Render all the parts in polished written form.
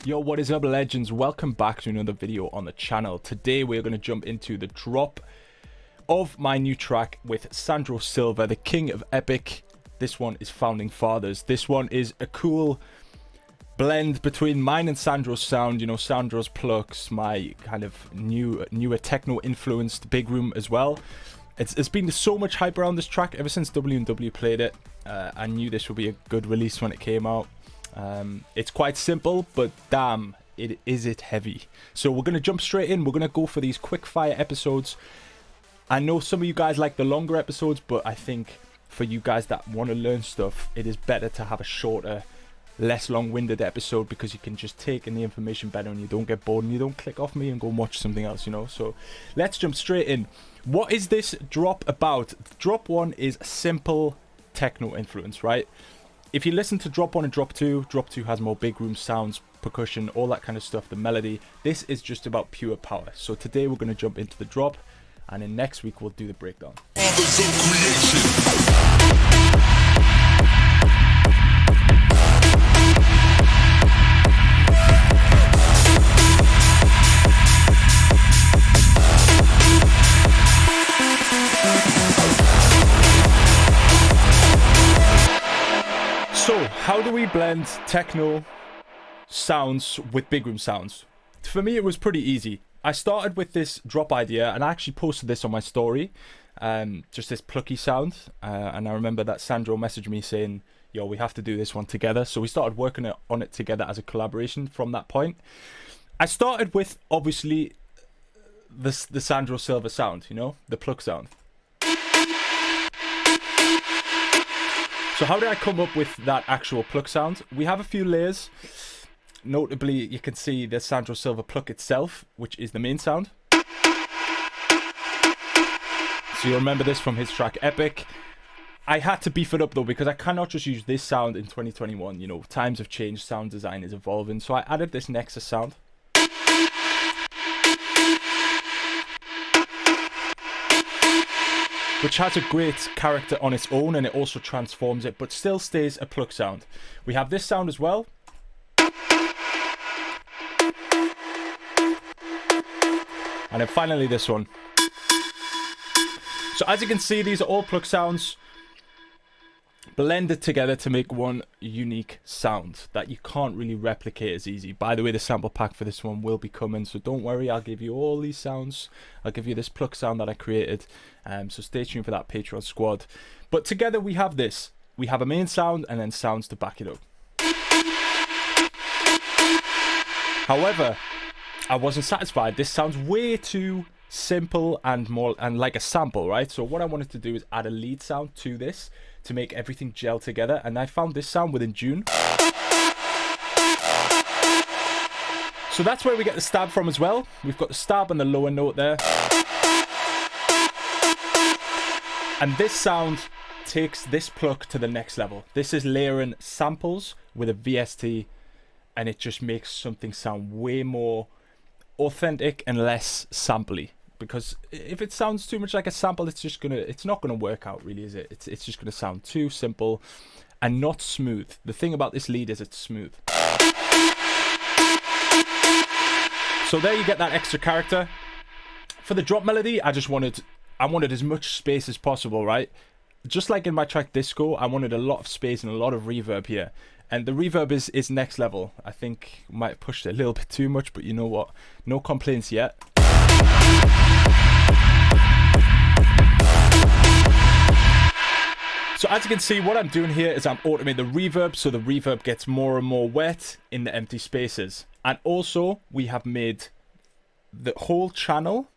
Yo, what is up, legends? Welcome back to another video on the channel. Today we're going to jump into the drop of my new track with Sandro Silva, the king of epic. This one is Founding Fathers. This one is a cool blend between mine and Sandro's sound. You know, Sandro's plucks, my kind of newer techno influenced big room as well. It's been so much hype around this track ever since W&W played it. I knew this would be a good release when it came out. It's quite simple, but damn, is it heavy. So we're going to jump straight in. We're going to go for these quick fire episodes. I know some of you guys like the longer episodes, but I think for you guys that want to learn stuff, it is better to have a shorter, less long-winded episode, because you can just take in the information better and you don't get bored and you don't click off me and go and watch something else, you know. So let's jump straight in. What is this drop about? Drop 1 is simple techno influence, right? If you listen to drop 1 and drop 2 has more big room sounds, percussion, all that kind of stuff, the melody. This is just about pure power. So today we're going to jump into the drop, and then next week we'll do the breakdown. So, how do we blend techno sounds with big room sounds? For me, it was pretty easy. I started with this drop idea, and I actually posted this on my story, just this plucky sound. And I remember that Sandro messaged me saying, yo, we have to do this one together. So we started working on it together as a collaboration from that point. I started with, obviously, the Sandro Silva sound, you know, the pluck sound. So how did I come up with that actual pluck sound? We have a few layers. Notably, you can see the Sandro Silva pluck itself, which is the main sound. So you remember this from his track Epic. I had to beef it up though, because I cannot just use this sound in 2021. You know, times have changed, sound design is evolving. So I added this Nexus sound. Which has a great character on its own, and it also transforms it, but still stays a pluck sound. We have this sound as well. And then finally this one. So as you can see, these are all pluck sounds blended together to make one unique sound that you can't really replicate as easy. By the way, the sample pack for this one will be coming, so don't worry, I'll give you all these sounds. I'll give you this pluck sound that I created, so stay tuned for that Patreon squad. But together we have this. We have a main sound and then sounds to back it up. However, I wasn't satisfied. This sounds way too simple and more and like a sample, right? So what I wanted to do is add a lead sound to this to make everything gel together, and I found this sound within June. So that's where we get the stab from as well. We've got the stab and the lower note there, and this sound takes this pluck to the next level. This is layering samples with a VST, and it just makes something sound way more authentic and less sampley. Because if it sounds too much like a sample, it's not gonna work out, really, is it? It's just gonna sound too simple and not smooth. The thing about this lead is it's smooth. So there you get that extra character. For the drop melody, I wanted as much space as possible, right? Just like in my track Disco, I wanted a lot of space and a lot of reverb here. And the reverb is next level. I think might have pushed it a little bit too much, but you know what? No complaints yet. So as you can see, what I'm doing here is I'm automating the reverb, so the reverb gets more and more wet in the empty spaces. And also, we have made the whole channel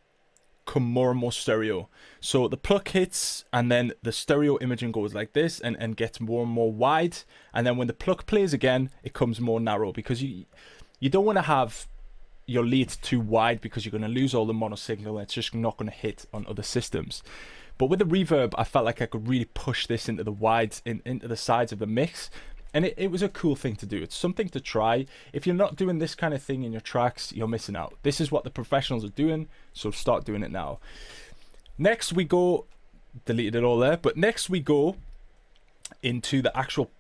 come more and more stereo. So the pluck hits, and then the stereo imaging goes like this and gets more and more wide. And then when the pluck plays again, it comes more narrow, because you don't want to have your lead too wide, because you're going to lose all the mono signal and it's just not going to hit on other systems. But with the reverb, I felt like I could really push this into the wides, into the sides of the mix. And it was a cool thing to do. It's something to try. If you're not doing this kind of thing in your tracks, you're missing out. This is what the professionals are doing, so start doing it now. Next we go, deleted it all there, but next we go into the actual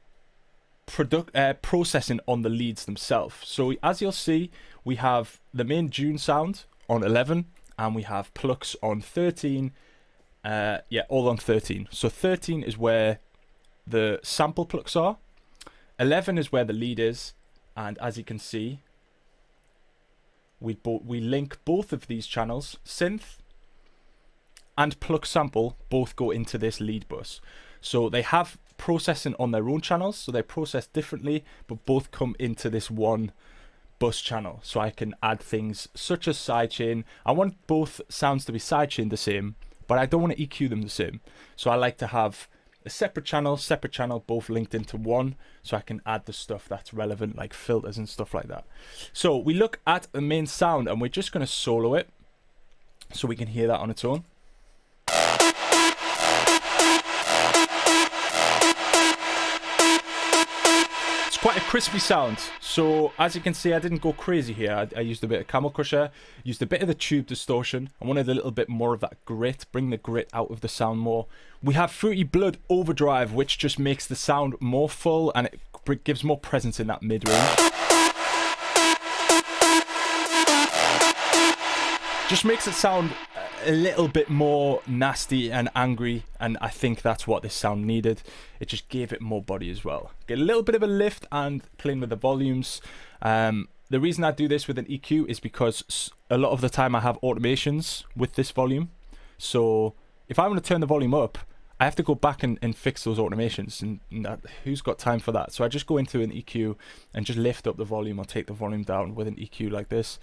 processing on the leads themselves. So as you'll see, we have the main June sound on 11, and we have plucks on 13. Yeah, all on 13. So 13 is where the sample plucks are. 11 is where the lead is, and as you can see, we link both of these channels, synth and pluck sample, both go into this lead bus. So they have processing on their own channels, so they process differently, but both come into this one bus channel. So I can add things such as sidechain. I want both sounds to be sidechained the same, but I don't want to EQ them the same. So I like to have a separate channel, both linked into one, so I can add the stuff that's relevant, like filters and stuff like that. So we look at the main sound, and we're just going to solo it so we can hear that on its own. It's quite a crispy sound. So as you can see, I didn't go crazy here. I used a bit of camel crusher, used a bit of the tube distortion. I wanted a little bit more of that grit, bring the grit out of the sound more. We have Fruity Blood Overdrive, which just makes the sound more full, and it gives more presence in that mid-range. Just makes it sound a little bit more nasty and angry, and I think that's what this sound needed. It just gave it more body as well. Get a little bit of a lift and playing with the volumes. The reason I do this with an EQ is because a lot of the time I have automations with this volume. So if I want to turn the volume up, I have to go back and fix those automations, and who's got time for that? So I just go into an EQ and just lift up the volume or take the volume down with an EQ like this.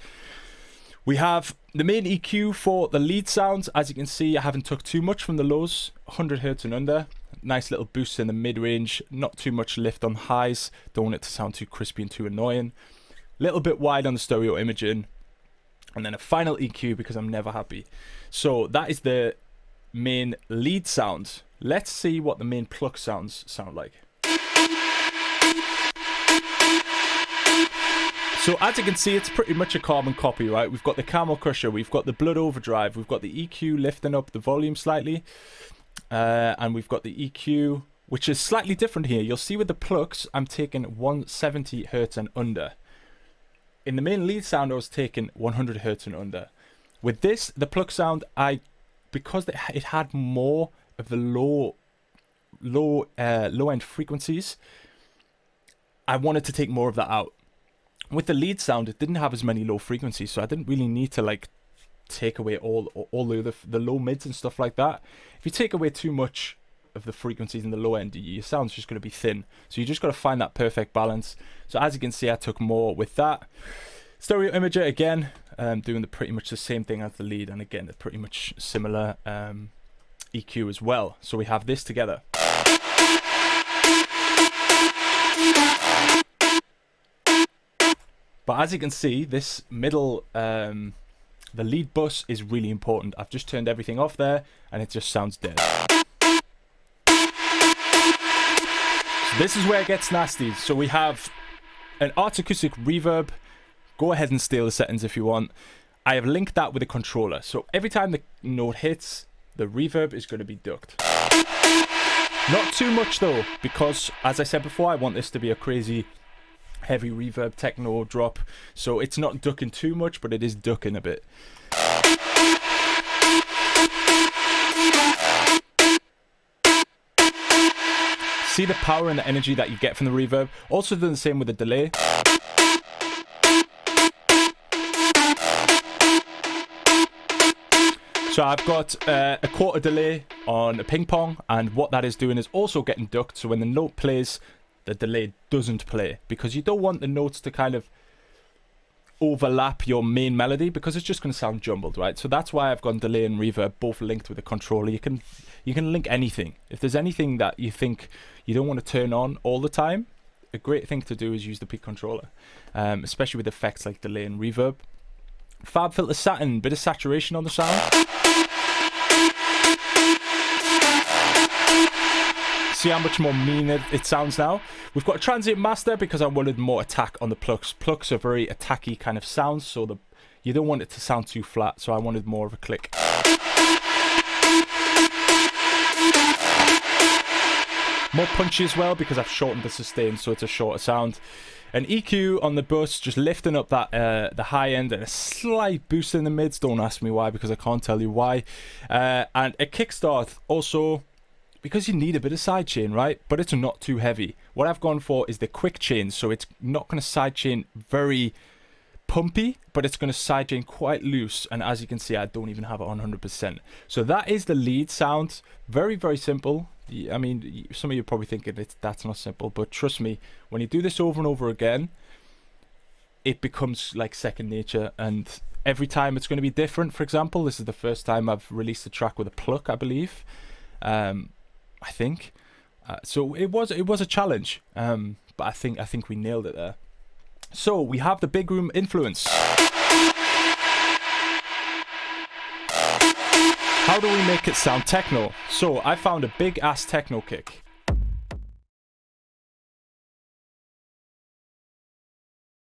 We have the main EQ for the lead sounds. As you can see, I haven't took too much from the lows, 100 Hz and under. Nice little boost in the mid-range, not too much lift on highs. Don't want it to sound too crispy and too annoying. Little bit wide on the stereo imaging. And then a final EQ because I'm never happy. So that is the main lead sound. Let's see what the main pluck sounds sound like. So as you can see, it's pretty much a carbon copy, right? We've got the camel crusher, we've got the blood overdrive, we've got the EQ lifting up the volume slightly, and we've got the EQ, which is slightly different here. You'll see with the plucks, I'm taking 170 Hz and under. In the main lead sound, I was taking 100 Hz and under. With this, the pluck sound, because it had more of the low end frequencies, I wanted to take more of that out. With the lead sound, it didn't have as many low frequencies, so I didn't really need to like take away all the low mids and stuff like that. If you take away too much of the frequencies in the low end, your sound's just going to be thin. So you just got to find that perfect balance. So as you can see, I took more with that. Stereo imager again, doing pretty much the same thing as the lead, and again, it's pretty much similar EQ as well. So we have this together. But as you can see, this middle, the lead bus is really important. I've just turned everything off there, and it just sounds dead. So this is where it gets nasty. So we have an Arts Acoustic reverb. Go ahead and steal the settings if you want. I have linked that with a controller. So every time the note hits, the reverb is going to be ducked. Not too much though, because as I said before, I want this to be a crazy heavy reverb techno drop, so it's not ducking too much, but it is ducking a bit. See the power and the energy that you get from the reverb. Also doing the same with the delay. So I've got a quarter delay on a ping pong, and what that is doing is also getting ducked, so when the note plays, the delay doesn't play, because you don't want the notes to kind of overlap your main melody, because it's just going to sound jumbled, right? So that's why I've got delay and reverb both linked with a controller. You can link anything. If there's anything that you think you don't want to turn on all the time, a great thing to do is use the peak controller, especially with effects like delay and reverb. Fab Filter Satin, bit of saturation on the sound. See how much more mean it sounds now. We've got a transient master because I wanted more attack on the plucks. Plucks are very attacky kind of sounds, so you don't want it to sound too flat, so I wanted more of a click. More punchy as well because I've shortened the sustain, so it's a shorter sound. An EQ on the bus, just lifting up that the high end, and a slight boost in the mids. Don't ask me why, because I can't tell you why. And a kickstart also, because you need a bit of sidechain, right? But it's not too heavy. What I've gone for is the quick chain, so it's not going to sidechain very pumpy, but it's going to sidechain quite loose. And as you can see, I don't even have it on 100%. So that is the lead sound. Very, very simple. I mean, some of you are probably thinking that's not simple, but trust me, when you do this over and over again, it becomes like second nature, and every time it's going to be different. For example, this is the first time I've released a track with a pluck, I believe. I think. So it was a challenge, but I think we nailed it there. So we have the big room influence. How do we make it sound techno? So I found a big ass techno kick.